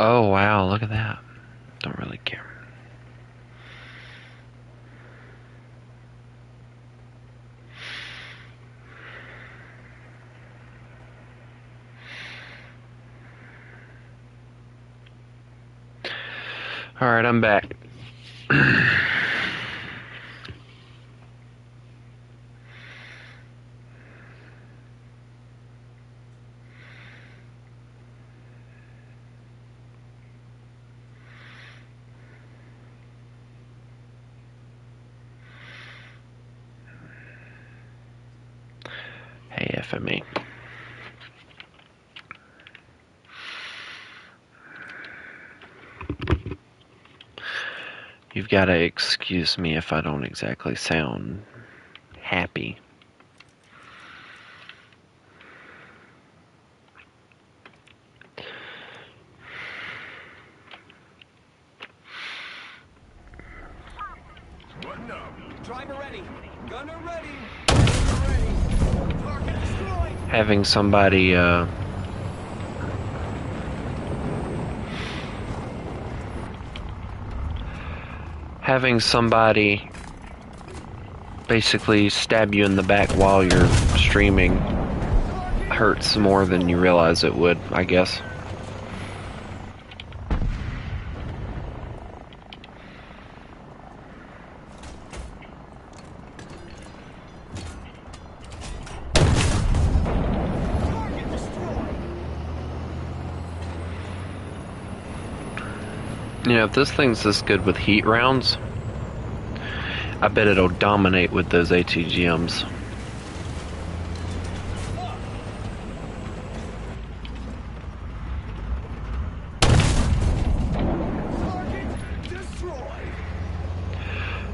Oh, wow, look at that. Don't really care. Alright, I'm back. Hey, FME. You've got to excuse me if I don't exactly sound happy. Driver ready. Gunner ready. Gunner ready. Target destroyed. Having somebody, basically stab you in the back while you're streaming hurts more than you realize it would, I guess. You know, if this thing's this good with heat rounds, I bet it'll dominate with those ATGMs.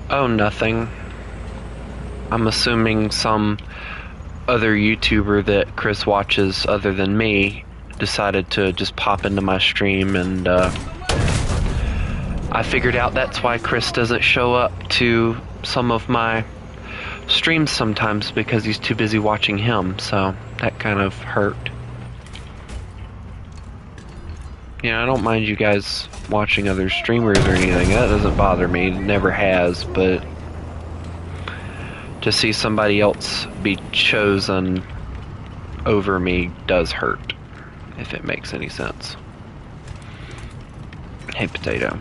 Oh, nothing. I'm assuming some other YouTuber that Chris watches other than me decided to just pop into my stream, and I figured out that's why Chris doesn't show up to some of my streams sometimes, because he's too busy watching him, so that kind of hurt. Yeah, I don't mind you guys watching other streamers or anything. That doesn't bother me. It never has, but to see somebody else be chosen over me does hurt, if it makes any sense. Hey, Potato.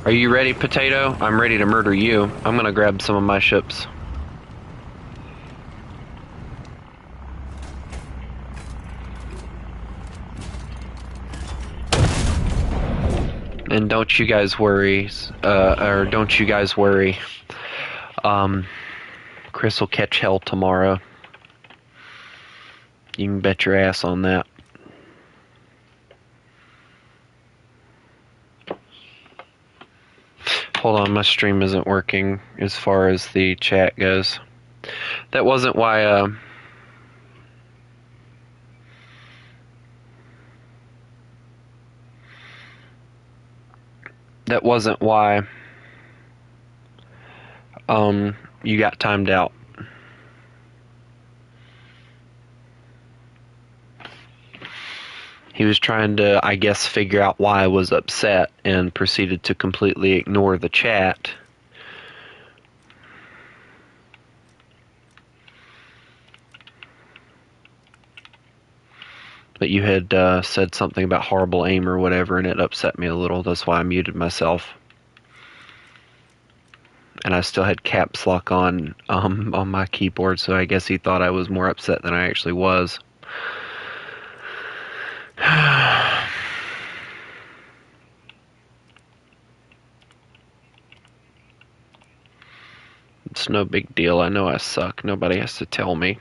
Are you ready, Potato? I'm ready to murder you. I'm gonna grab some of my ships. And don't you guys worry, Chris will catch hell tomorrow. You can bet your ass on that. Hold on, my stream isn't working as far as the chat goes. That wasn't why, you got timed out. He was trying to, I guess, figure out why I was upset and proceeded to completely ignore the chat. But you had said something about horrible aim or whatever, and it upset me a little. That's why I muted myself. And I still had caps lock on my keyboard, so I guess he thought I was more upset than I actually was. It's no big deal. I know I suck. Nobody has to tell me.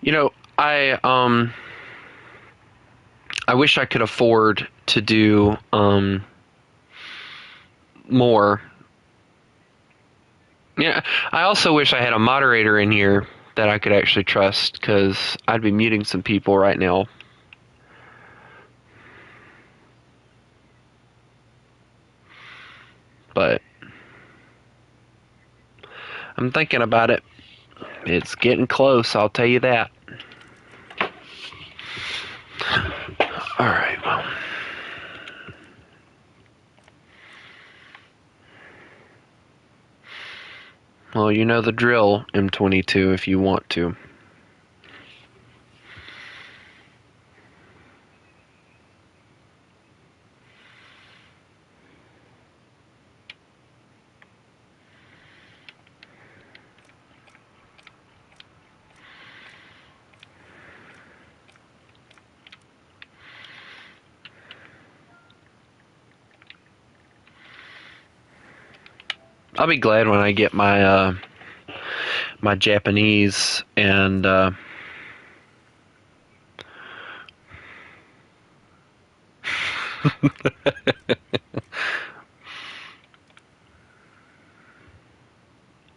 You know, I wish I could afford to do more. Yeah, I also wish I had a moderator in here that I could actually trust, because I'd be muting some people right now. I'm thinking about it. It's getting close, I'll tell you that. Alright, well. Well, you know the drill, M22, if you want to. I'll be glad when I get my my Japanese and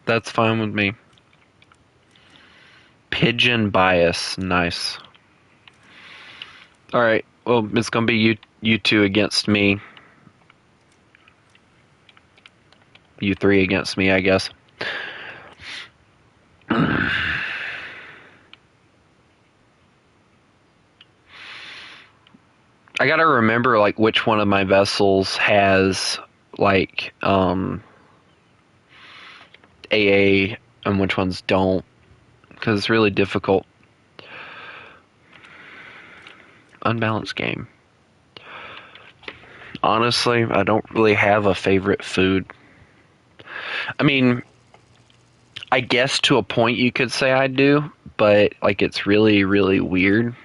that's fine with me. Pigeon bias, nice. All right, well, it's gonna be you two against me. You three against me, I guess. I gotta remember like which one of my vessels has like AA and which ones don't, because it's really difficult. Unbalanced game. Honestly, I don't really have a favorite food. I mean, I guess to a point you could say I do, but like it's really, really weird.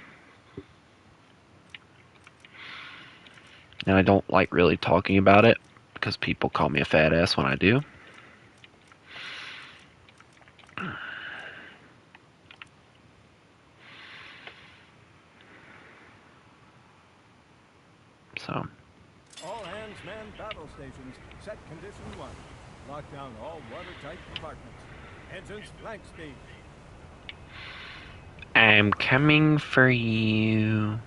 And I don't like really talking about it because people call me a fat ass when I do. So. All hands man battle stations. Set condition 1. Lock down all watertight compartments. Engines blank speed. I'm coming for you.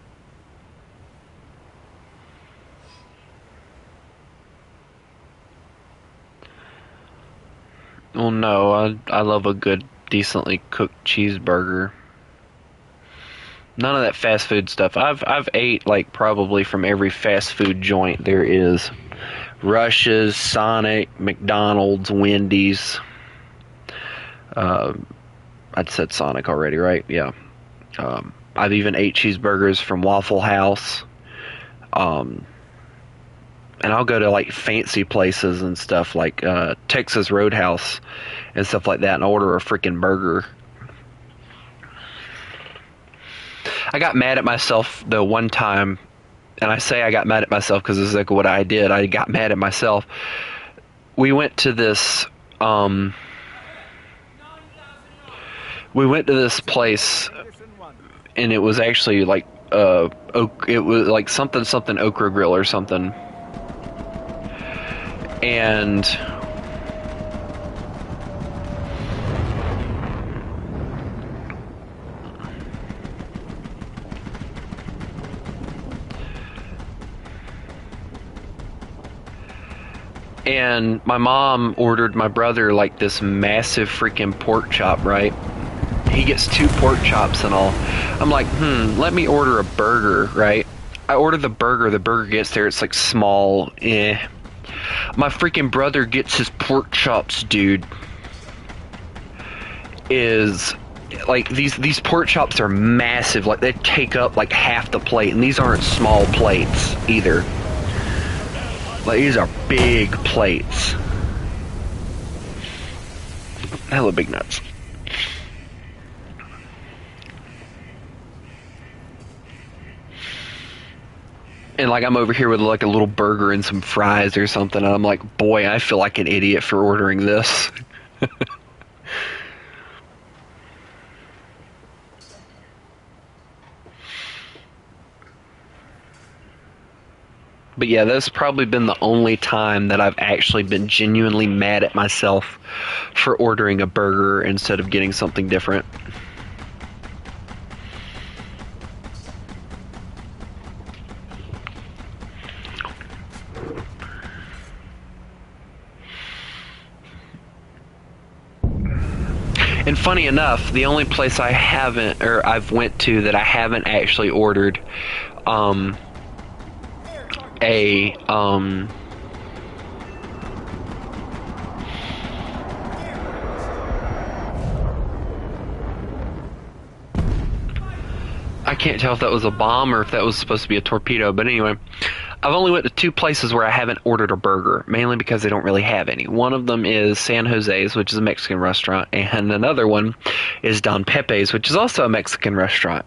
Well, no, I love a good, decently cooked cheeseburger. None of that fast food stuff. I've ate like probably from every fast food joint there is. Rush's, Sonic, McDonald's, Wendy's. I'd said Sonic already, right? Yeah. I've even ate cheeseburgers from Waffle House. And I'll go to like fancy places and stuff like Texas Roadhouse and stuff like that and order a freaking burger. I got mad at myself the one time, and I say I got mad at myself because this is like what I did. I got mad at myself. We went to this place, and it was actually like it was like something Okra Grill or something. And my mom ordered my brother like this massive freaking pork chop, right? He gets 2 pork chops and all. I'm like, let me order a burger, right? I order the burger gets there, it's like small, My freaking brother gets his pork chops, dude. Is like these pork chops are massive, like they take up like half the plate, and these aren't small plates either. Like these are big plates. Hella big nuts. And like I'm over here with like a little burger and some fries or something, and I'm like, boy, I feel like an idiot for ordering this. But yeah, that's probably been the only time that I've actually been genuinely mad at myself for ordering a burger instead of getting something different. And funny enough, the only place I haven't, or I've went to that I haven't actually ordered, a, I can't tell if that was a bomb or if that was supposed to be a torpedo, but anyway, I've only went to 2 places where I haven't ordered a burger, mainly because they don't really have any. One of them is San Jose's, which is a Mexican restaurant, and another one is Don Pepe's, which is also a Mexican restaurant.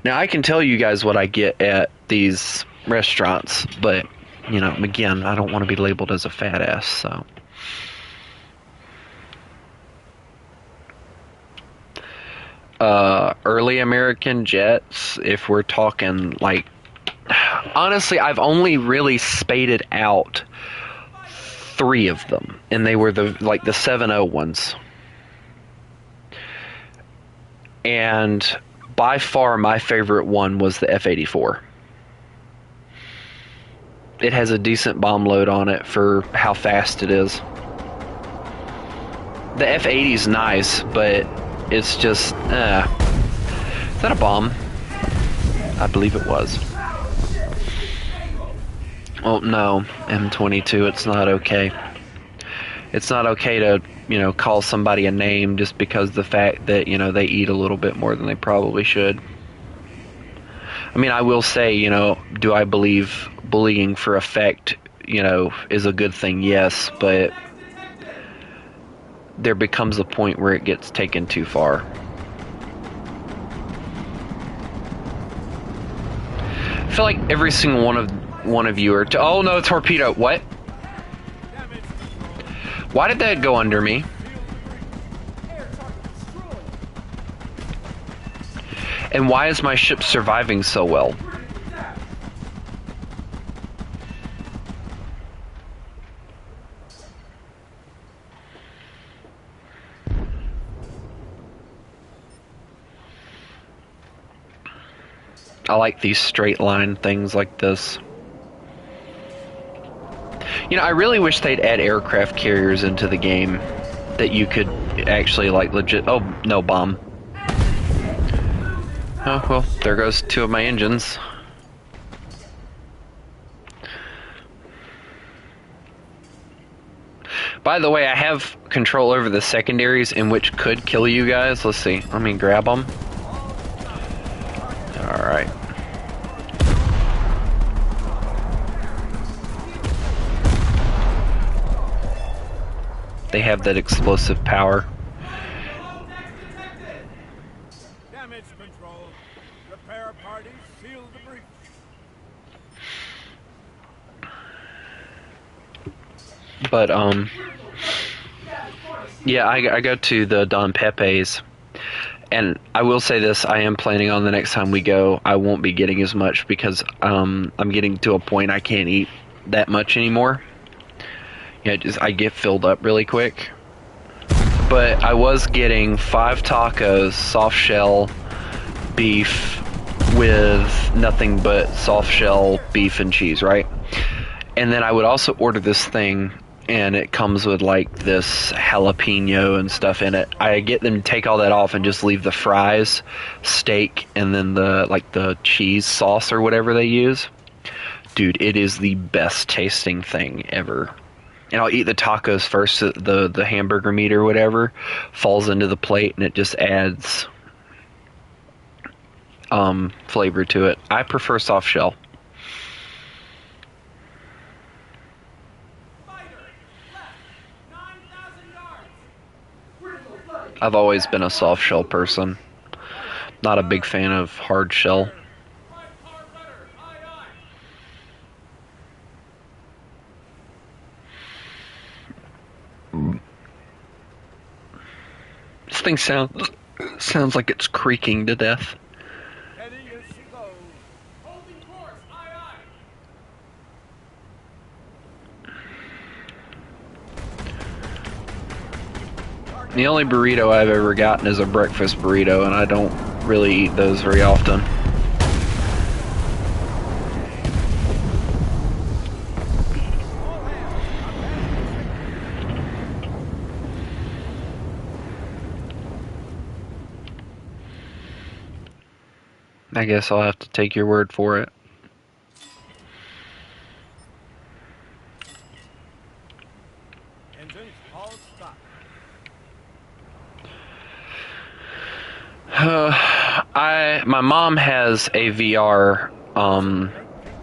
Now, I can tell you guys what I get at these restaurants, but, you know, again, I don't want to be labeled as a fat ass, so. Early American jets, if we're talking, like, honestly, I've only really spaded out 3 of them, and they were the 7.0 ones. And by far my favorite one was the F-84. It has a decent bomb load on it for how fast it is. The F-80 is nice, but it's just, is that a bomb? I believe it was. Oh, no, M22, it's not okay. It's not okay to, you know, call somebody a name just because the fact that, you know, they eat a little bit more than they probably should. I mean, I will say, you know, do I believe bullying for effect, you know, is a good thing? Yes, but there becomes a point where it gets taken too far. I feel like every single one of you are oh no, torpedo. What? Why did that go under me? And why is my ship surviving so well? I like these straight line things like this. You know, I really wish they'd add aircraft carriers into the game that you could actually, like, legit... Oh, no, bomb. Oh, well, there goes 2 of my engines. By the way, I have control over the secondaries, in which could kill you guys. Let's see. Let me grab them. Alright. They have that explosive power. Damage control. Repair parties seal the breach. But, yeah, I go to the Don Pepe's, and I will say this, I am planning on the next time we go, I won't be getting as much because, I'm getting to a point I can't eat that much anymore. Yeah, I get filled up really quick. But I was getting 5 tacos, soft shell, beef, with nothing but soft shell, beef, and cheese, right? And then I would also order this thing, and it comes with like this jalapeno and stuff in it. I get them to take all that off and just leave the fries, steak, and then the cheese sauce or whatever they use. Dude, it is the best tasting thing ever. And I'll eat the tacos first, the hamburger meat or whatever falls into the plate, and it just adds flavor to it. I prefer soft shell. I've always been a soft shell person. Not a big fan of hard shell. This thing sounds like it's creaking to death. Ready as she goes. Holding course, aye aye. The only burrito I've ever gotten is a breakfast burrito, and I don't really eat those very often. I guess I'll have to take your word for it. Engines all stop. My mom has a VR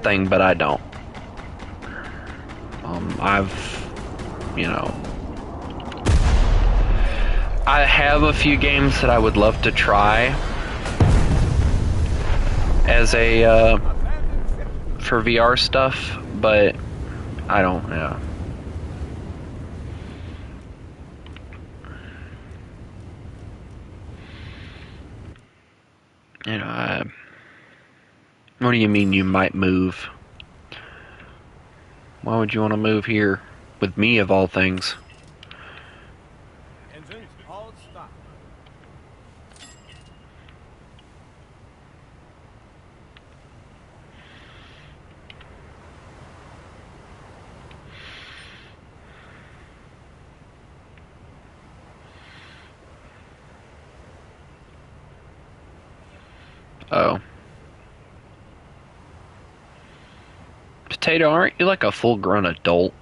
thing, but I don't. You know, I have a few games that I would love to try as a for VR stuff, but I don't. Yeah. You know, what do you mean you might move? Why would you want to move here with me of all things? Engines all stop. Oh. Potato, aren't you like a full-grown adult?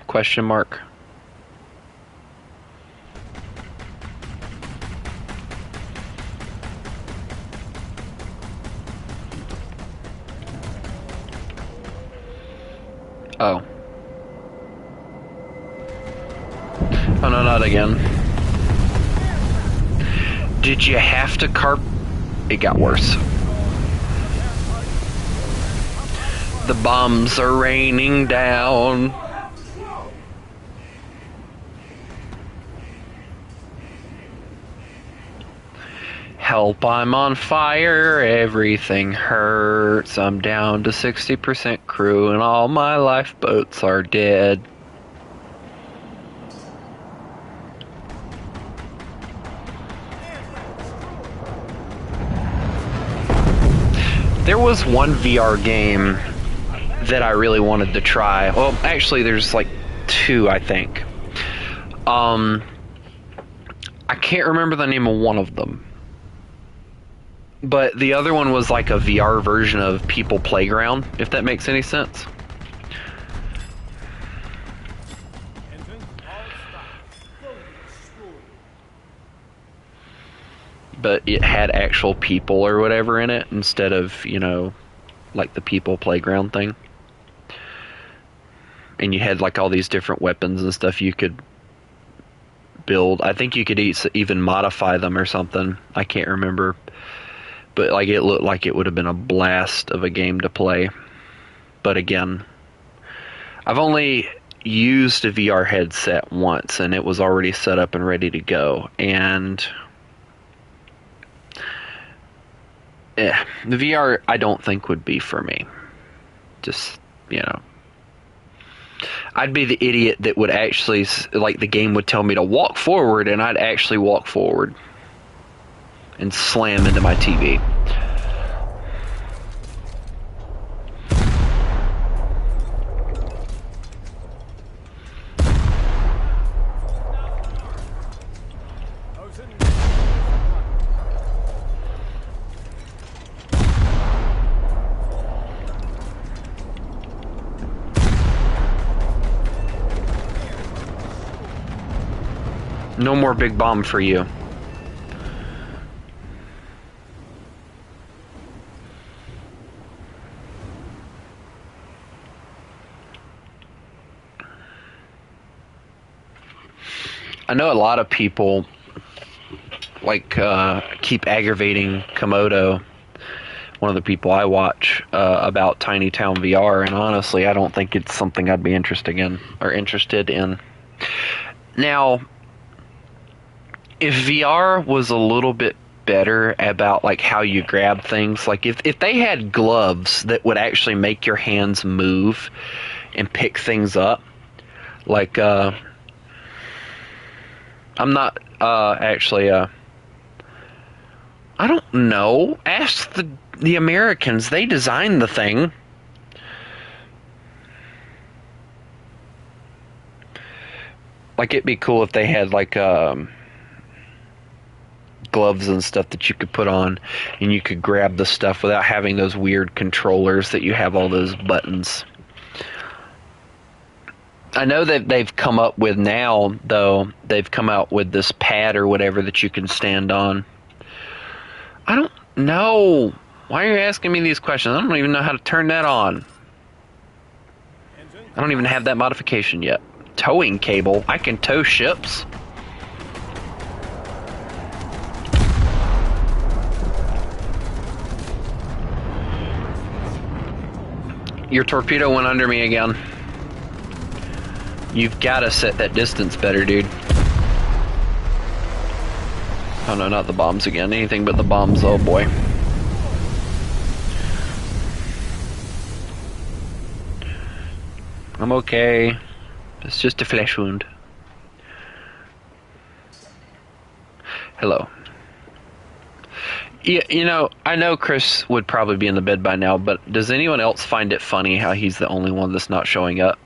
Question mark. Oh. Oh no, not again. Did you have to carp? It got worse. The bombs are raining down. Help, I'm on fire, everything hurts. I'm down to 60% crew and all my lifeboats are dead. There was one VR game that I really wanted to try. Well, actually, there's like two, I think. I can't remember the name of one of them. But the other one was like a VR version of People Playground, if that makes any sense. Engines all stop. But it had actual people or whatever in it instead of, you know, like the People Playground thing. And you had like all these different weapons and stuff you could build. I think you could even modify them or something. I can't remember. But like it looked like it would have been a blast of a game to play. But again, I've only used a VR headset once and it was already set up and ready to go. And the VR I don't think would be for me. Just, you know. I'd be the idiot that would actually, like, the game would tell me to walk forward and I'd actually walk forward and slam into my TV. No more big bomb for you. I know a lot of people like keep aggravating Komodo, one of the people I watch, about Tiny Town VR, and honestly, I don't think it's something I'd be interested in. Now, if VR was a little bit better about like how you grab things, like if they had gloves that would actually make your hands move and pick things up, like I'm not actually I don't know. Ask the Americans. They designed the thing. Like it'd be cool if they had like gloves and stuff that you could put on, and you could grab the stuff without having those weird controllers that you have all those buttons. I know that they've come up with now, though, they've come out with this pad or whatever that you can stand on. I don't know. Why are you asking me these questions? I don't even know how to turn that on. I don't even have that modification yet. Towing cable? I can tow ships? Your torpedo went under me again. You've got to set that distance better, dude. Oh no, not the bombs again. Anything but the bombs, oh boy. I'm okay. It's just a flesh wound. Hello. Yeah, you know, I know Chris would probably be in the bed by now, but does anyone else find it funny how he's the only one that's not showing up?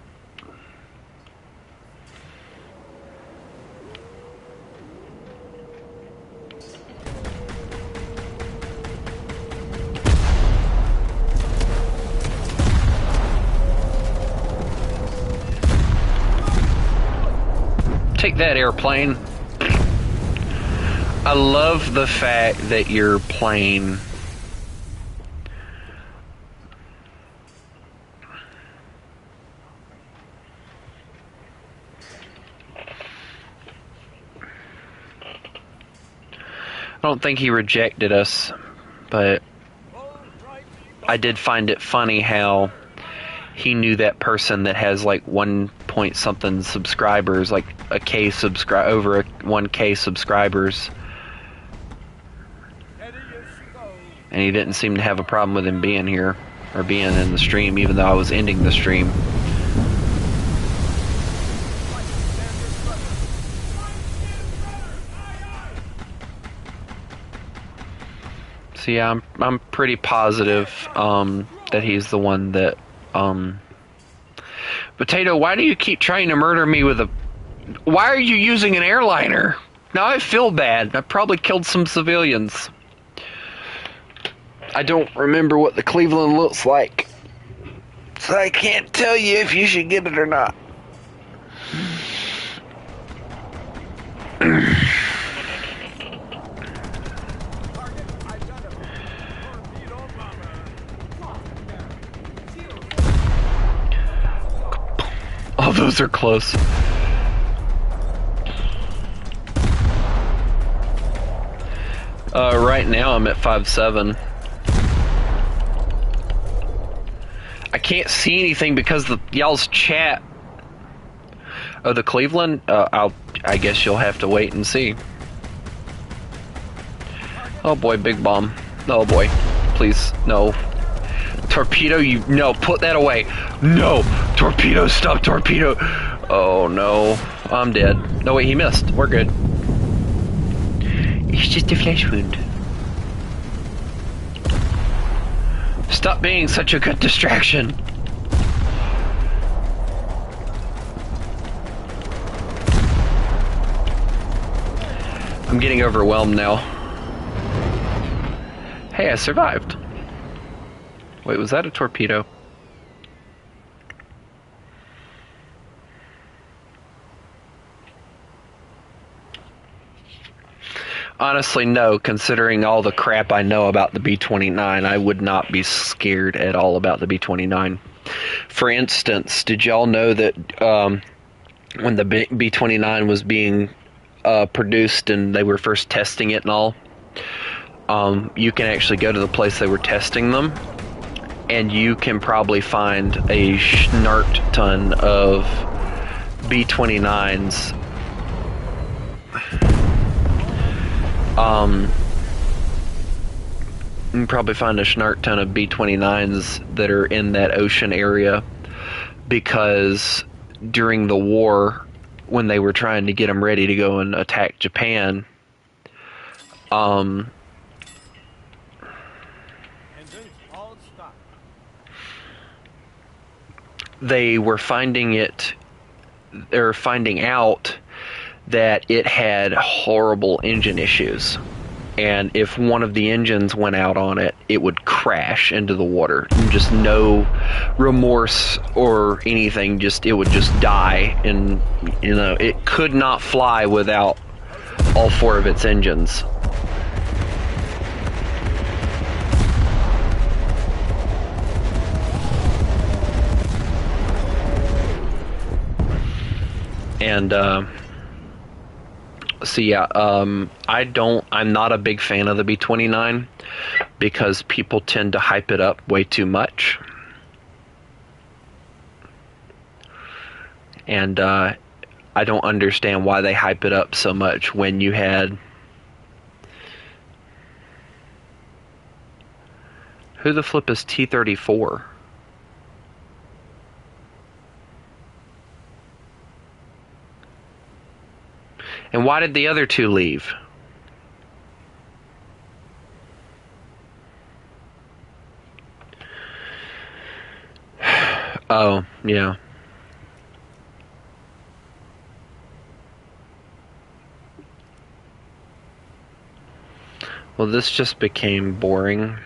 Take that, airplane. I love the fact that your plane I don't think he rejected us, but I did find it funny how he knew that person that has like 1 point something subscribers, like over 1K subscribers, and he didn't seem to have a problem with him being here or being in the stream, even though I was ending the stream. So yeah, I'm pretty positive that he's the one that Potato, why do you keep trying to murder me with a... Why are you using an airliner? Now I feel bad. I probably killed some civilians. I don't remember what the Cleveland looks like, so I can't tell you if you should get it or not. Oh, those are close. Right now I'm at 5-7. I can't see anything because the y'all's chat. Oh, the Cleveland? I guess you'll have to wait and see. Oh boy, big bomb. Oh boy, please, no. Torpedo, no, put that away. No, torpedo, stop torpedo. Oh no, I'm dead. No wait, he missed. We're good. It's just a flesh wound. Stop being such a good distraction. I'm getting overwhelmed now. Hey, I survived. Wait, was that a torpedo? Honestly, no. Considering all the crap I know about the B-29, I would not be scared at all about the B-29. For instance, did y'all know that when the B-29 was being produced and they were first testing it and all, you can actually go to the place they were testing them, and you can probably find a schnart ton of B-29s. You can probably find a schnart ton of B-29s that are in that ocean area, because during the war, when they were trying to get them ready to go and attack Japan, they were finding out that it had horrible engine issues. and if one of the engines went out on it, it would crash into the water. Just no remorse or anything, just it would just die, and you know, it could not fly without all four of its engines. And so yeah, I'm not a big fan of the B-29 because people tend to hype it up way too much. And I don't understand why they hype it up so much when you had... Who the flip is T-34? And why did the other two leave? Oh, yeah. Well, this just became boring.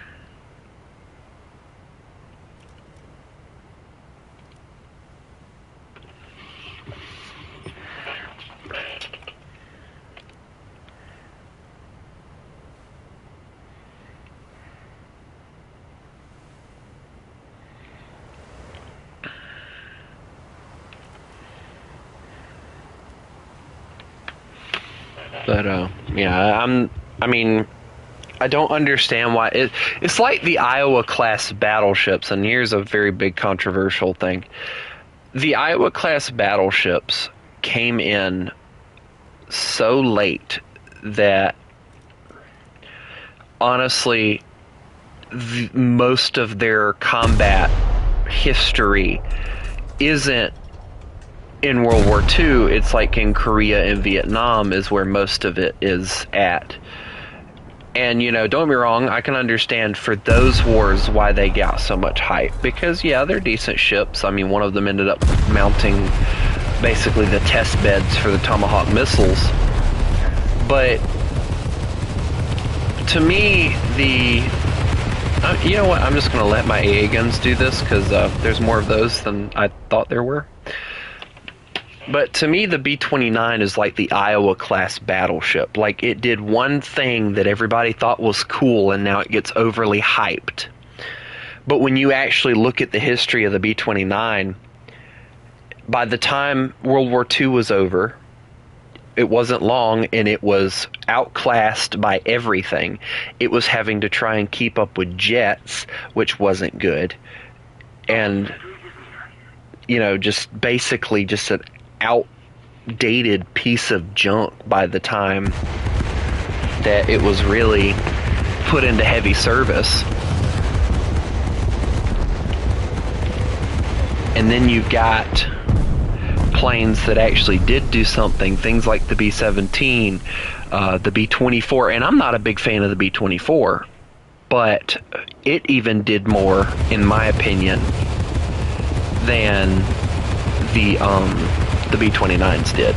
But yeah, I mean, I don't understand why it's like the Iowa class battleships, and here's a very big controversial thing. The Iowa class battleships came in so late that honestly most of their combat history isn't in World War II. It's like in Korea and Vietnam is where most of it is at. And, you know, don't be wrong, I can understand for those wars why they got so much hype. Because, yeah, they're decent ships. I mean, one of them ended up mounting basically the test beds for the Tomahawk missiles. But, to me, you know what, I'm just going to let my AA guns do this, because there's more of those than I thought there were. But to me, the B-29 is like the Iowa-class battleship. Like, it did one thing that everybody thought was cool, and now it gets overly hyped. But when you actually look at the history of the B-29, by the time World War II was over, it wasn't long, and it was outclassed by everything. It was having to try and keep up with jets, which wasn't good. And, you know, just basically just an outdated piece of junk by the time that it was really put into heavy service. And then you got planes that actually did do something, things like the B-17, the B-24, and I'm not a big fan of the B-24, but it even did more, in my opinion, than the B-29s did.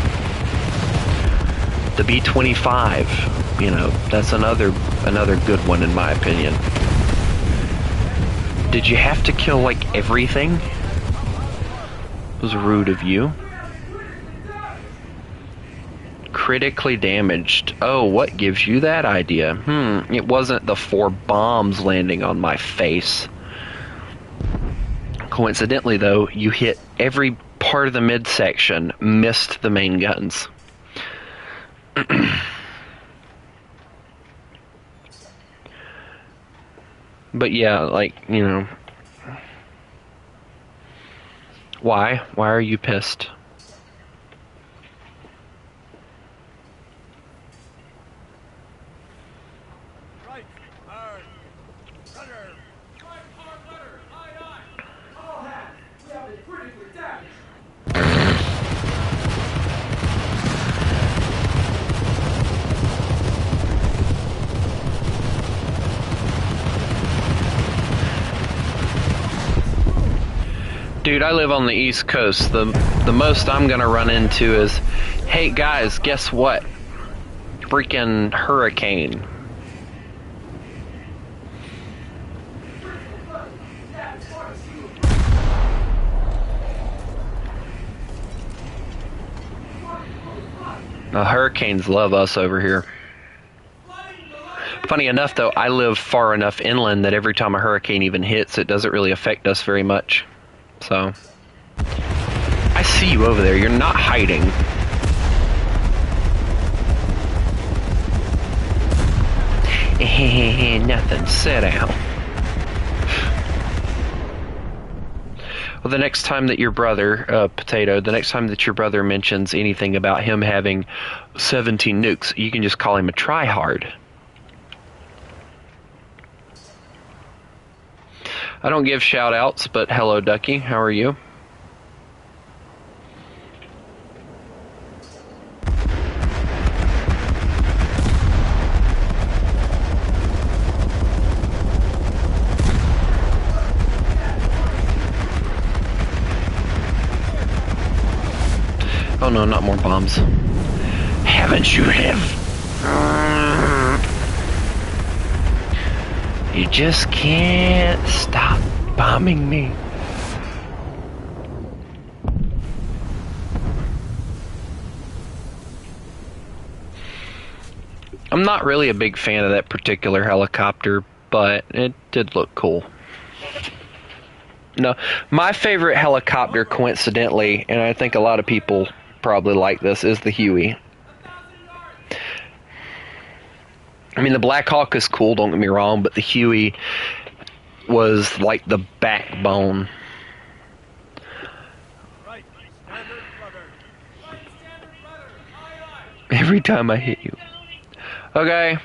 The B-25, you know, that's another good one in my opinion. Did you have to kill like everything? It was rude of you. Critically damaged. Oh, what gives you that idea? It wasn't the 4 bombs landing on my face. Coincidentally, though, you hit every part of the midsection, missed the main guns. But yeah, like, you know, why are you pissed? Right, hard, rudder. Right, hard rudder, aye, aye. All hands, we have been critically damaged. Dude, I live on the East Coast. The most I'm gonna run into is, hey guys, guess what? Freaking hurricane. Hurricanes love us over here. Funny enough, though, I live far enough inland that every time a hurricane even hits, it doesn't really affect us very much. So, I see you over there. You're not hiding. Nothing. Sit down. Well, the next time that your brother, Potato, the next time that your brother mentions anything about him having 17 nukes, you can just call him a tryhard. I don't give shout outs, but hello, Ducky. How are you? Oh no, not more bombs. Haven't you You just can't stop bombing me. I'm not really a big fan of that particular helicopter, but it did look cool. No, my favorite helicopter, coincidentally, and I think a lot of people probably like this, is the Huey. I mean, the Black Hawk is cool, don't get me wrong, but the Huey was like the backbone. Right, standard rudder. Right, standard rudder. Aye, aye. Every time I hit you. Okay.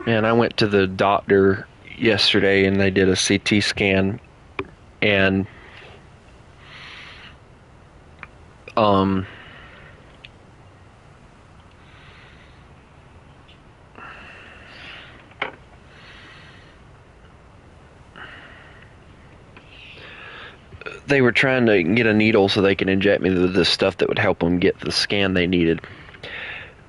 Man, I went to the doctor yesterday and they did a CT scan, and they were trying to get a needle so they can inject me with this stuff that would help them get the scan they needed.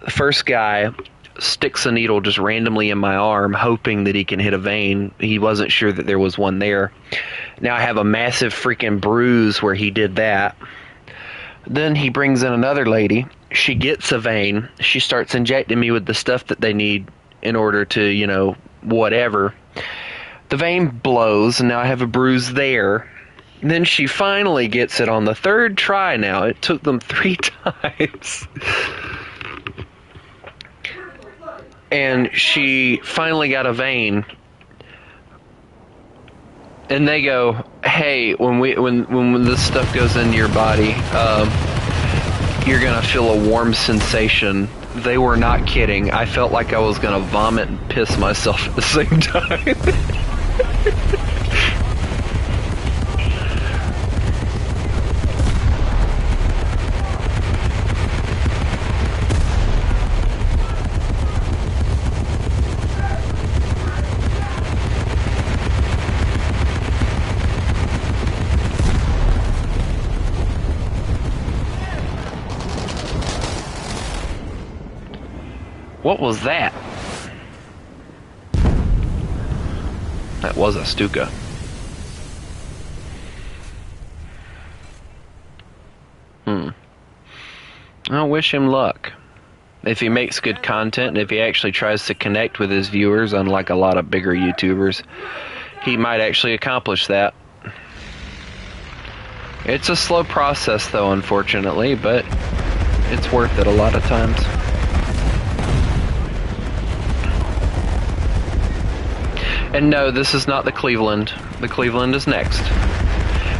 The first guy sticks a needle just randomly in my arm, hoping that he can hit a vein. He wasn't sure that there was one there. Now I have a massive freaking bruise where he did that. Then he brings in another lady. She gets a vein. She starts injecting me with the stuff that they need in order to, you know, whatever. The vein blows, and now I have a bruise there. Then she finally gets it on the third try now. It took them 3 times. And she finally got a vein. And they go, hey, when this stuff goes into your body, you're gonna feel a warm sensation. They were not kidding. I felt like I was gonna vomit and piss myself at the same time. What was that? That was a Stuka. I wish him luck. If he makes good content, and if he actually tries to connect with his viewers, unlike a lot of bigger YouTubers, he might actually accomplish that. It's a slow process, though, unfortunately, but it's worth it a lot of times. And no, this is not the Cleveland. The Cleveland is next.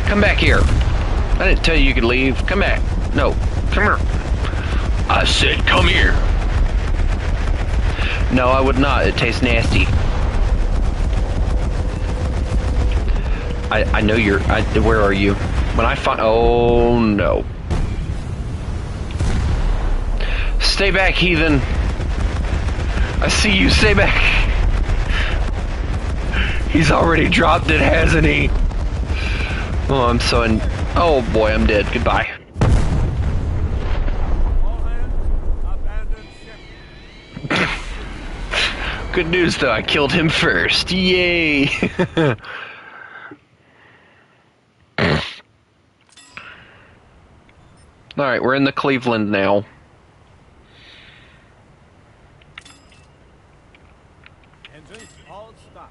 Come back here. I didn't tell you could leave. Come back. No, come here. I said come here. No, I would not. It tastes nasty. I know you're... where are you? When I find... Oh, no. Stay back, heathen. I see you. Stay back. He's already dropped it, hasn't he? Oh, I'm so in... Oh, boy, I'm dead. Goodbye. All hands, abandon ship. Good news, though. I killed him first. Yay! Alright, we're in the Cleveland now. Engines all stop.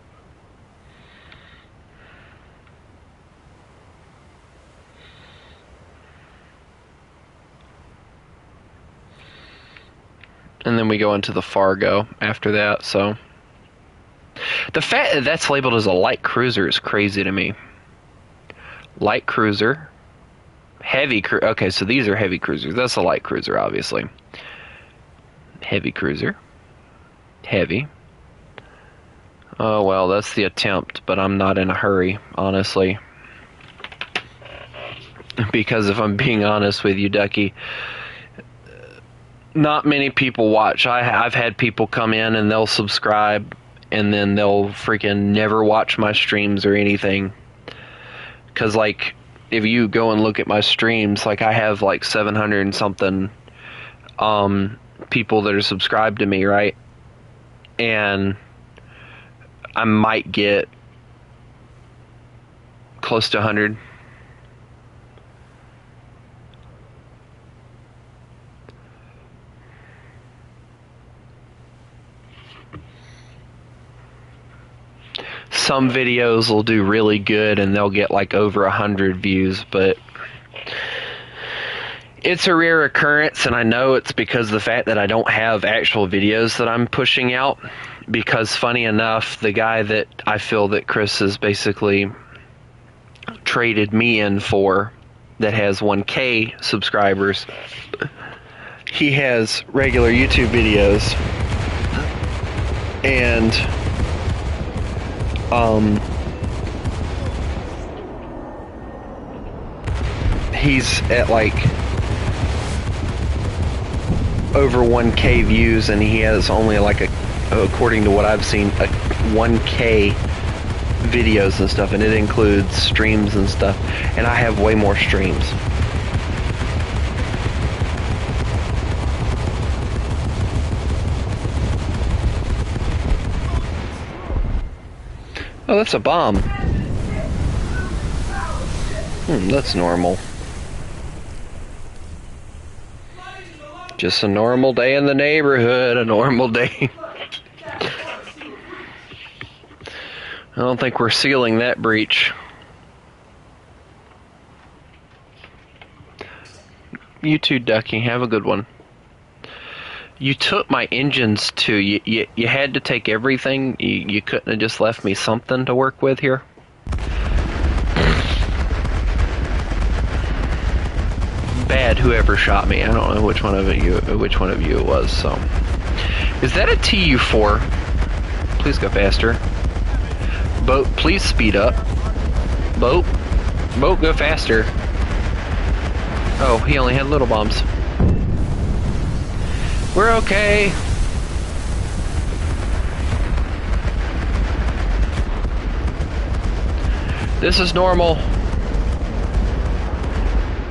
And then we go into the Fargo after that, so... The fact that that's labeled as a light cruiser is crazy to me. Light cruiser. Heavy cruiser. Okay, so these are heavy cruisers. That's a light cruiser, obviously. Heavy cruiser. Heavy. Oh, well, that's the attempt, but I'm not in a hurry, honestly. Because if I'm being honest with you, Ducky, not many people watch. I've had people come in and they'll subscribe, and then they'll freaking never watch my streams or anything. Because, like, if you go and look at my streams, like, I have, like, 700 and something people that are subscribed to me, right? And I might get close to 100. Some videos will do really good and they'll get like over 100 views, but it's a rare occurrence, and I know it's because of the fact that I don't have actual videos that I'm pushing out. Because funny enough, the guy that I feel that Chris has basically traded me in for, that has 1K subscribers, he has regular YouTube videos, and he's at like over 1K views, and he has only like according to what I've seen, 1K videos and stuff, and it includes streams and stuff, and I have way more streams. Oh, that's a bomb. That's normal. Just a normal day in the neighborhood, a normal day. I don't think we're sealing that breach. You too, Ducky. Have a good one. You took my engines too. You had to take everything. You couldn't have just left me something to work with here. Bad, whoever shot me. I don't know which one of you it was. So, is that a TU4? Please go faster. Boat, please speed up. Boat, go faster. Oh, he only had little bombs. We're okay. This is normal.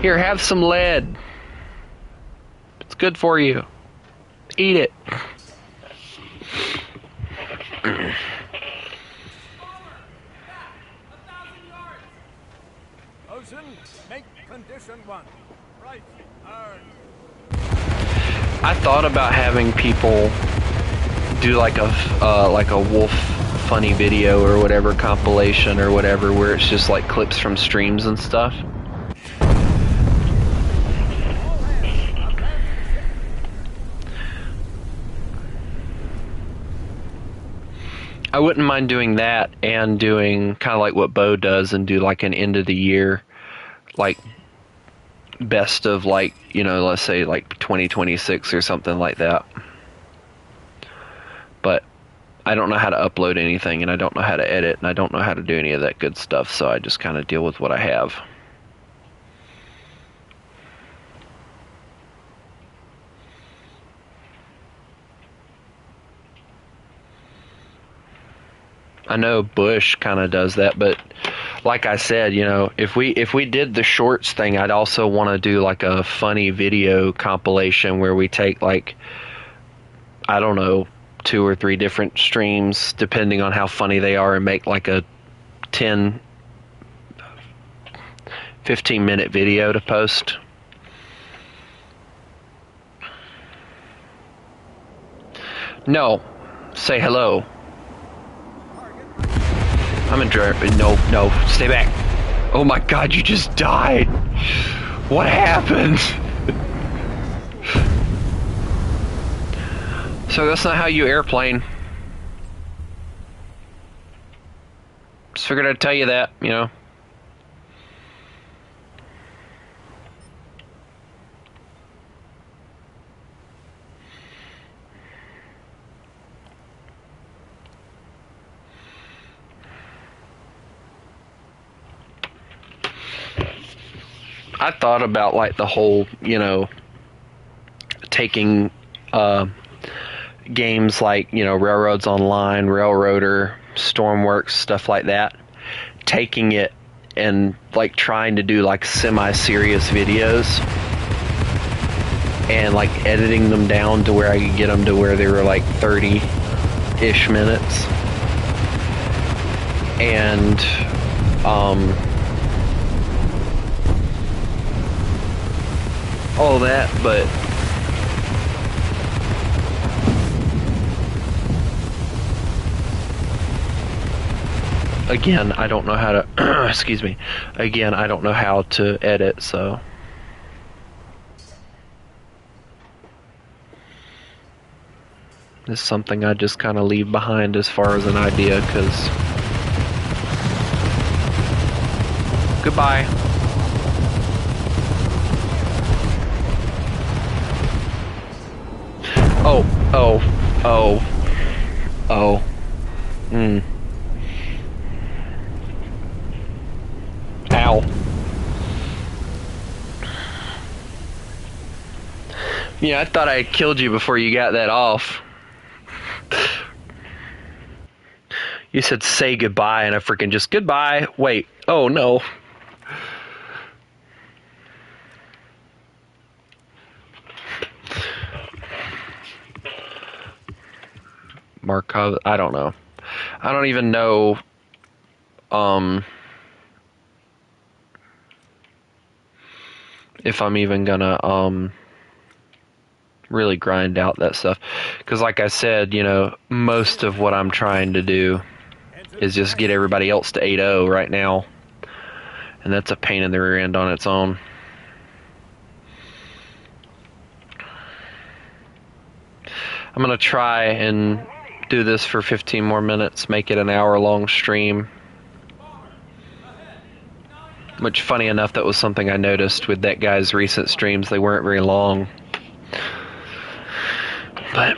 Here, have some lead. It's good for you. Eat it. Ocean, make condition 1. Right, hard. I thought about having people do like a wolf funny video or whatever, compilation or whatever, where it's just like clips from streams and stuff. I wouldn't mind doing that, and doing kind of like what Bo does, and do like an end of the year, like best of, like, you know, let's say like 2026 or something like that. But I don't know how to upload anything, and I don't know how to edit, and I don't know how to do any of that good stuff, so I just kind of deal with what I have. I know Bush kind of does that, but like I said, you know, if we did the shorts thing, I'd also want to do like a funny video compilation where we take, like, I don't know, 2 or 3 different streams depending on how funny they are, and make like a 10-15 minute video to post. No. Say hello. I'm in no, no, stay back. Oh my god, you just died. What happened? So that's not how you airplane. Just figured I'd tell you that, you know. I thought about like the whole, you know, taking games like, you know, Railroads Online, Railroader, Stormworks, stuff like that, taking it and like trying to do like semi-serious videos and like editing them down to where I could get them to where they were like 30-ish minutes. And all that, but again, I don't know how to excuse me. Again, I don't know how to edit, so this is something I just kind of leave behind as far as an idea, because goodbye. Oh. Ow. Yeah, I thought I had killed you before you got that off. You said say goodbye and I freaking just goodbye. Wait. Oh no. Markov, I don't know. I don't even know if I'm even gonna really grind out that stuff, because like I said, you know, most of what I'm trying to do is just get everybody else to 8.0 right now, and that's a pain in the rear end on its own. I'm gonna try and do this for 15 more minutes, make it an hour-long stream. Which, funny enough, that was something I noticed with that guy's recent streams. They weren't very long. But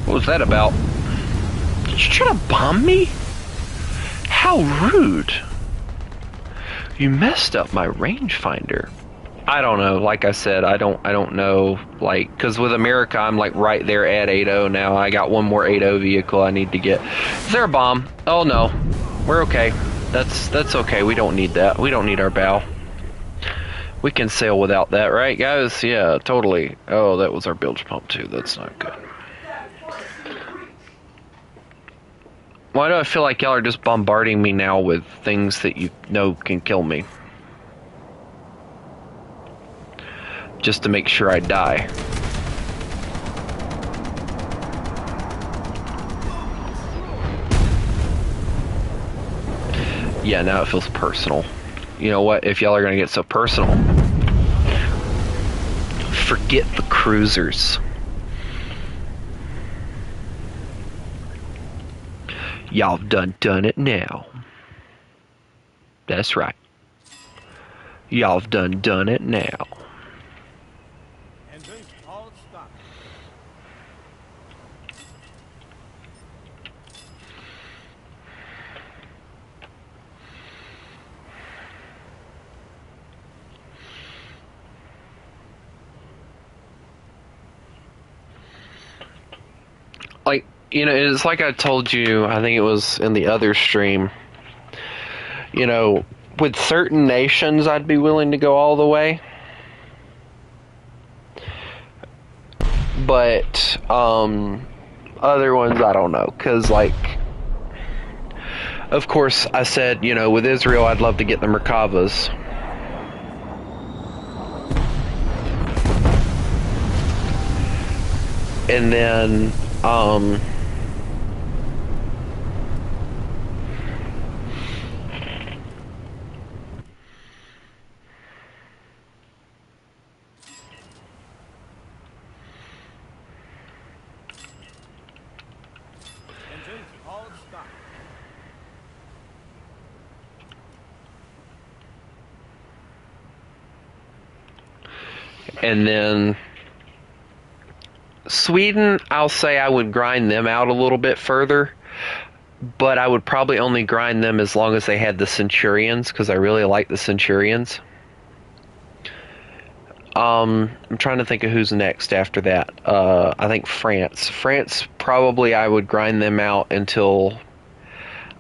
what was that about? Did you try to bomb me? How rude. You messed up my rangefinder. I don't know. Like I said, I don't know. Like, because with America, I'm like right there at 8.0 now. I got one more 8.0 vehicle I need to get. Is there a bomb? Oh no, we're okay. That's okay. We don't need that. We don't need our bow. We can sail without that, right, guys? Yeah, totally. Oh, that was our bilge pump too. That's not good. Why do I feel like y'all are just bombarding me now with things that you know can kill me? Just to make sure I die. Yeah, now it feels personal. You know what? If y'all are gonna get so personal, forget the cruisers. Y'all done it now. That's right. Y'all done it now. Engines all stop. Like, you know, it's like I told you, I think it was in the other stream, you know, with certain nations, I'd be willing to go all the way. But, other ones, I don't know. Because, like, Of course, I said, you know, with Israel, I'd love to get the Merkavas. And then, Engines, all stop. and then Sweden, I'll say I would grind them out a little bit further, but I would probably only grind them as long as they had the Centurions, because I really like the Centurions. I'm trying to think of who's next after that. I think France. France, probably I would grind them out until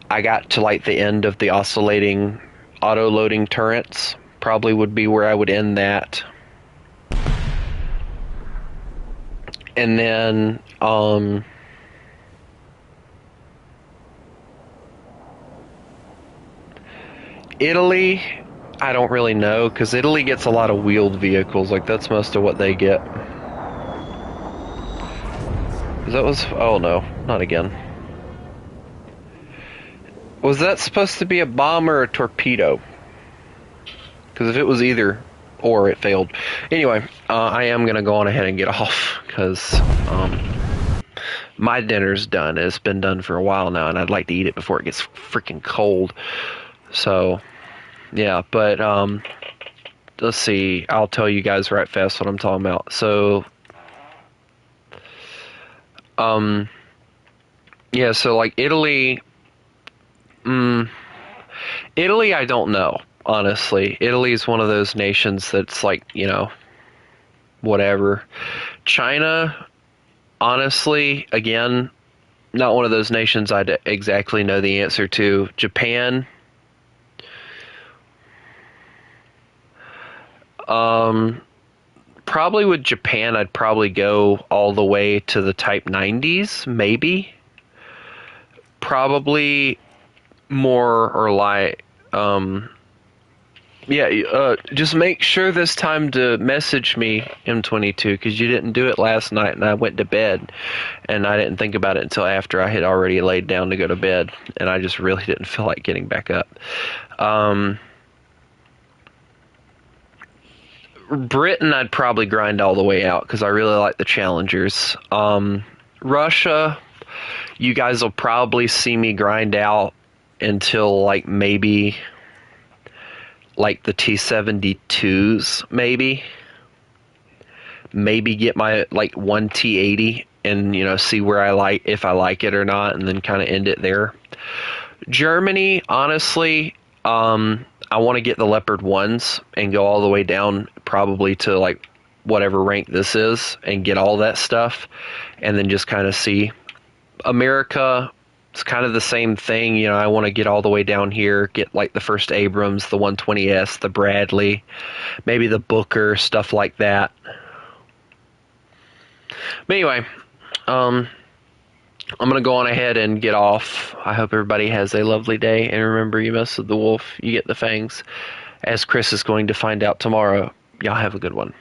I got to like the end of the oscillating auto-loading turrets. Probably would be where I would end that. And then, Italy, I don't really know, because Italy gets a lot of wheeled vehicles. Like, that's most of what they get. That was... oh no, not again. Was that supposed to be a bomb or a torpedo? Because if it was either or, it failed. Anyway, I am going to go on ahead and get off, because my dinner's done. It's been done for a while now, and I'd like to eat it before it gets freaking cold. So, yeah, but let's see. I'll tell you guys right fast what I'm talking about. So, yeah, so like Italy, Italy, I don't know, honestly. Italy is one of those nations that's like, you know, whatever. China, honestly, again, not one of those nations I'd exactly know the answer to. Japan, probably with Japan, I'd probably go all the way to the Type 90s, maybe. Probably more or like, yeah, just make sure this time to message me, M22, because you didn't do it last night, and I went to bed, and I didn't think about it until after I had already laid down to go to bed, and I just really didn't feel like getting back up. Britain, I'd probably grind all the way out, because I really like the Challengers. Russia, you guys will probably see me grind out until, like, maybe... like the T-72s, maybe get my like one T-80 and, you know, see where I like, if I like it or not, and then kind of end it there. Germany, honestly, I want to get the Leopard 1s and go all the way down probably to like whatever rank this is and get all that stuff, and then just kind of see. America, it's kind of the same thing. You know, I want to get all the way down here, get like the first Abrams, the 120S, the Bradley, maybe the Booker, stuff like that. But anyway, I'm going to go on ahead and get off. I hope everybody has a lovely day. And remember, you mess with the wolf, you get the fangs. As Chris is going to find out tomorrow, y'all have a good one.